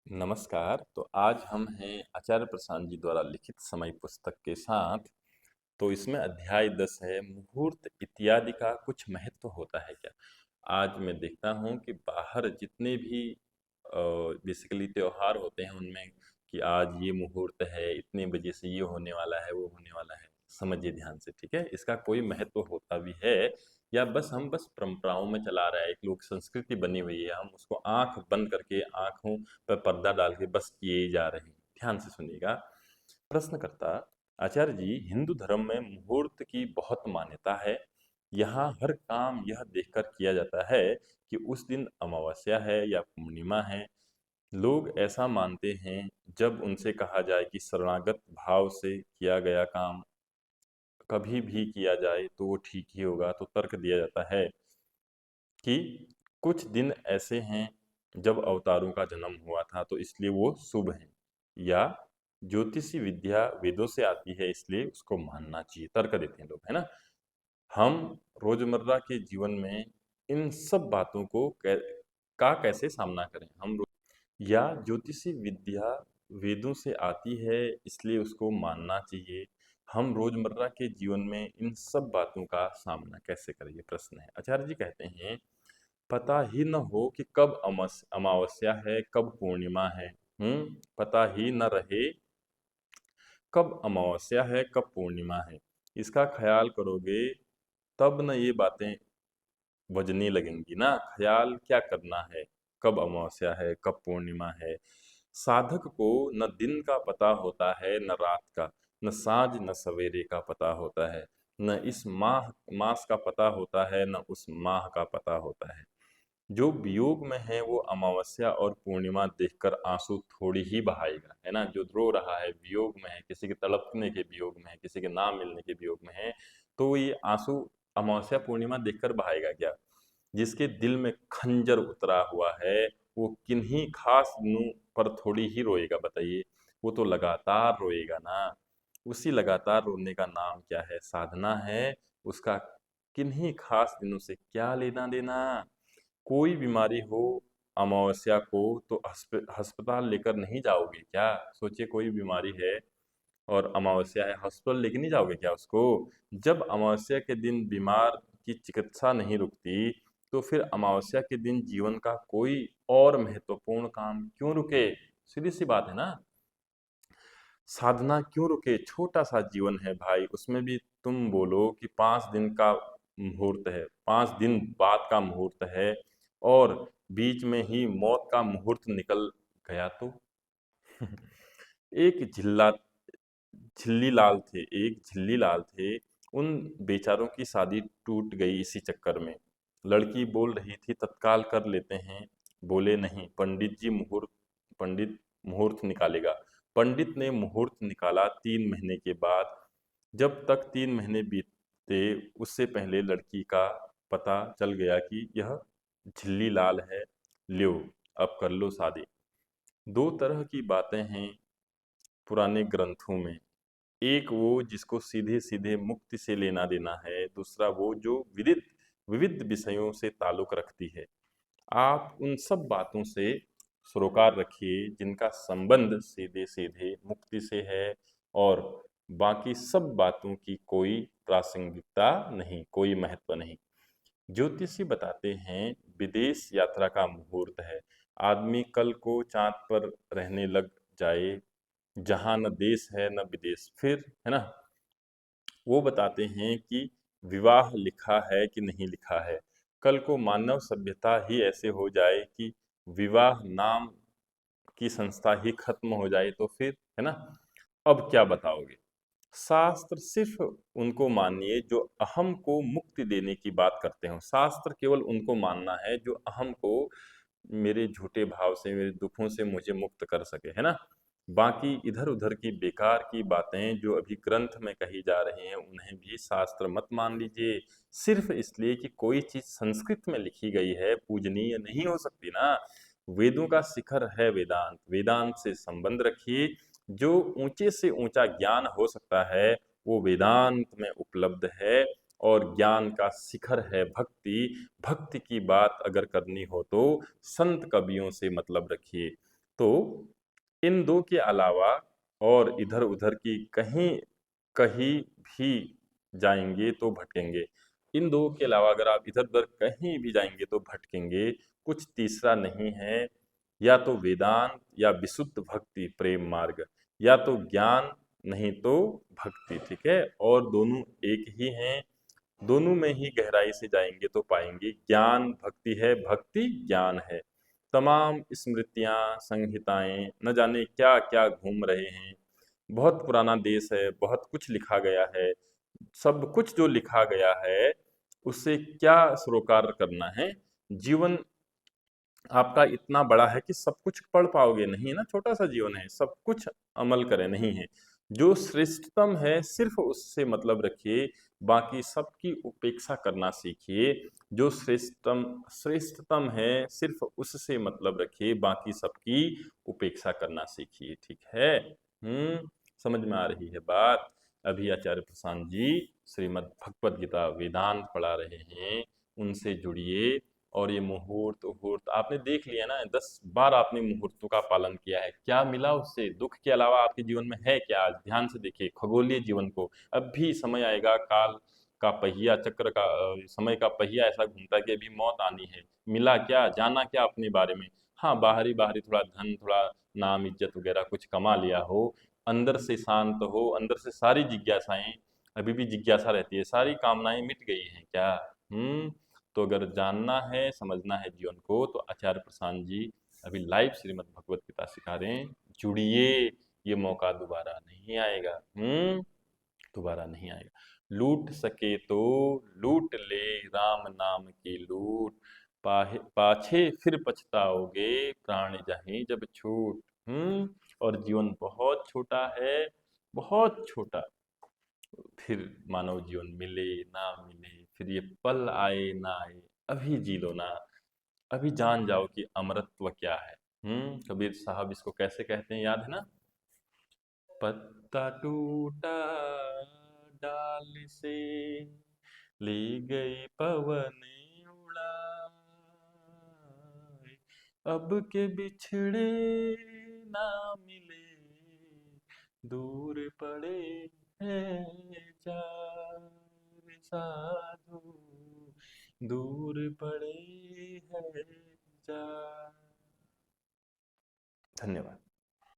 नमस्कार। तो आज हम हैं आचार्य प्रशांत जी द्वारा लिखित समय पुस्तक के साथ। तो इसमें अध्याय 10 है, मुहूर्त इत्यादि का कुछ महत्व होता है क्या? आज मैं देखता हूँ कि बाहर जितने भी बेसिकली त्योहार होते हैं उनमें कि आज ये मुहूर्त है, इतने बजे से ये होने वाला है, वो होने वाला है। समझिए ध्यान से, ठीक है? इसका कोई महत्व होता भी है या बस परंपराओं में चला रहा है, एक लोक संस्कृति बनी हुई है, हम उसको आँख बंद करके, आँखों पर पर्दा डाल के बस किए ही जा रहे हैं। ध्यान से सुनिएगा। प्रश्नकर्ता: आचार्य जी, हिंदू धर्म में मुहूर्त की बहुत मान्यता है। यहाँ हर काम यह देखकर किया जाता है कि उस दिन अमावस्या है या पूर्णिमा है। लोग ऐसा मानते हैं, जब उनसे कहा जाए कि शरणागत भाव से किया गया काम कभी भी किया जाए तो वो ठीक ही होगा, तो तर्क दिया जाता है कि कुछ दिन ऐसे हैं जब अवतारों का जन्म हुआ था तो इसलिए वो शुभ हैं, या ज्योतिषी विद्या वेदों से आती है इसलिए उसको मानना चाहिए। तर्क देते हैं लोग, है ना? हम रोजमर्रा के जीवन में इन सब बातों को कैसे सामना करें? या ज्योतिषी विद्या वेदों से आती है इसलिए उसको मानना चाहिए। हम रोजमर्रा के जीवन में इन सब बातों का सामना कैसे करें, ये प्रश्न है। आचार्य जी कहते हैं, पता ही न हो कि कब अमावस्या है, कब पूर्णिमा है। पता ही न रहे कब अमावस्या है, कब पूर्णिमा है। इसका ख्याल करोगे तब न ये बातें बजने लगेंगी ना। ख्याल क्या करना है, कब अमावस्या है, कब पूर्णिमा है। साधक को न दिन का पता होता है, न रात का, न साँझ न सवेरे का पता होता है, न इस मास का पता होता है, न उस माह का पता होता है। जो वियोग में है वो अमावस्या और पूर्णिमा देखकर आंसू थोड़ी ही बहाएगा, है ना? जो रो रहा है, वियोग में है, किसी के तड़पने के वियोग में है, किसी के ना मिलने के वियोग में है, तो ये आंसू अमावस्या पूर्णिमा देखकर बहाएगा क्या? जिसके दिल में खंजर उतरा हुआ है, वो किन्हीं खास दिनों पर थोड़ी ही रोएगा, बताइए? वो तो लगातार रोएगा ना। उसी लगातार रोने का नाम क्या है? साधना है। उसका किन्हीं खास दिनों से क्या लेना देना? कोई बीमारी हो अमावस्या को तो अस्पताल लेकर नहीं जाओगे क्या? सोचिए, कोई बीमारी है और अमावस्या है, हॉस्पिटल लेके नहीं जाओगे क्या उसको? जब अमावस्या के दिन बीमार की चिकित्सा नहीं रुकती, तो फिर अमावस्या के दिन जीवन का कोई और महत्वपूर्ण काम क्यों रुके? सीधी सी बात है ना। साधना क्यों रुके? छोटा सा जीवन है भाई, उसमें भी तुम बोलो कि 5 दिन का मुहूर्त है, 5 दिन बाद का मुहूर्त है और बीच में ही मौत का मुहूर्त निकल गया तो? एक झिल्ली लाल थे। उन बेचारों की शादी टूट गई इसी चक्कर में। लड़की बोल रही थी तत्काल कर लेते हैं। बोले नहीं, पंडित मुहूर्त निकालेगा। पंडित ने मुहूर्त निकाला 3 महीने के बाद। जब तक 3 महीने बीते उससे पहले लड़की का पता चल गया कि यह झिल्ली लाल है। ल्यो, अब कर लो शादी। दो तरह की बातें हैं पुराने ग्रंथों में। एक वो जिसको सीधे-सीधे मुक्ति से लेना देना है, दूसरा वो जो विविध विविध विषयों से ताल्लुक रखती है। आप उन सब बातों से सरोकार रखिए जिनका संबंध सीधे-सीधे मुक्ति से है और बाकी सब बातों की कोई प्रासंगिकता नहीं, कोई महत्व नहीं। ज्योतिषी बताते हैं विदेश यात्रा का मुहूर्त है। आदमी कल को चाँद पर रहने लग जाए, जहाँ न देश है न विदेश। फिर, है ना? वो बताते हैं कि विवाह लिखा है कि नहीं लिखा है। कल को मानव सभ्यता ही ऐसे हो जाए कि विवाह नाम की संस्था ही खत्म हो जाए तो फिर, है ना? अब क्या बताओगे? शास्त्र सिर्फ उनको मानिए जो अहम को मुक्ति देने की बात करते हो। शास्त्र केवल उनको मानना है जो अहम को मेरे झूठे भाव से, मेरे दुखों से मुझे मुक्त कर सके, है ना? बाकी इधर-उधर की बेकार की बातें जो अभी ग्रंथ में कही जा रही हैं, उन्हें भी शास्त्र मत मान लीजिए। सिर्फ इसलिए कि कोई चीज़ संस्कृत में लिखी गई है, पूजनीय नहीं हो सकती ना। वेदों का शिखर है वेदांत। वेदांत से संबंध रखिए। जो ऊंचे से ऊंचा ज्ञान हो सकता है, वो वेदांत में उपलब्ध है और ज्ञान का शिखर है भक्ति। भक्ति की बात अगर करनी हो तो संत कवियों से मतलब रखिए। तो इन दो के अलावा और इधर उधर की कहीं कहीं भी जाएंगे तो भटकेंगे। इन दो के अलावा अगर आप इधर उधर कहीं भी जाएंगे तो भटकेंगे। कुछ तीसरा नहीं है, या तो वेदांत या विशुद्ध भक्ति प्रेम मार्ग, या तो ज्ञान नहीं तो भक्ति। ठीक है, और दोनों एक ही हैं। दोनों में ही गहराई से जाएंगे तो पाएंगे, ज्ञान भक्ति है, भक्ति ज्ञान है। तमाम स्मृतियां संहिताएं न जाने क्या क्या घूम रहे हैं। बहुत पुराना देश है, बहुत कुछ लिखा गया है। सब कुछ जो लिखा गया है उससे क्या सरोकार करना है। जीवन आपका इतना बड़ा है कि सब कुछ पढ़ पाओगे नहीं ना, छोटा सा जीवन है, सब कुछ अमल करें नहीं है। जो श्रेष्ठतम है सिर्फ उससे मतलब रखिए, बाकी सबकी उपेक्षा करना सीखिए। जो श्रेष्ठतम है सिर्फ उससे मतलब रखिए, बाकी सबकी उपेक्षा करना सीखिए। ठीक है। समझ में आ रही है बात। अभी आचार्य प्रशांत जी श्रीमद् भगवद गीता वेदांत पढ़ा रहे हैं, उनसे जुड़िए। और ये मुहूर्त उहूर्त आपने देख लिया ना, 10 बार आपने मुहूर्तों का पालन किया है, क्या मिला उससे? दुख के अलावा आपके जीवन में है क्या? आज ध्यान से देखिए खगोलीय जीवन को। अब भी समय आएगा, काल का पहिया चक्र का समय का पहिया ऐसा घूमता है कि अभी मौत आनी है। मिला क्या? जाना क्या अपने बारे में? हाँ, बाहरी बाहरी थोड़ा धन, थोड़ा नाम इज्जत वगैरह कुछ कमा लिया हो, अंदर से शांत हो, अंदर से सारी जिज्ञासाएं, अभी भी जिज्ञासा रहती है, सारी कामनाएं मिट गई हैं क्या? हम्म तो अगर जानना है, समझना है जीवन को, तो आचार्य प्रशांत जी अभी लाइव श्रीमद् भगवत गीता सिखा रहे हैं, जुड़िए। ये मौका दोबारा नहीं आएगा। दोबारा नहीं आएगा। लूट सके तो लूट ले, राम नाम की लूट, पाछे फिर पछताओगे, प्राण जाहे जब छूट। और जीवन बहुत छोटा है, बहुत छोटा। फिर मानव जीवन मिले ना मिले, फिर ये पल आए ना आए, अभी जी लो ना। अभी जान जाओ कि अमरत्व क्या है। कबीर साहब इसको कैसे कहते हैं, याद है ना? पत्ता टूटा डाल से, ले गई पवन उड़ाए, अब के बिछड़े ना मिले, दूर पड़े हैं चार साधु, दूर पड़े हैं चार। धन्यवाद।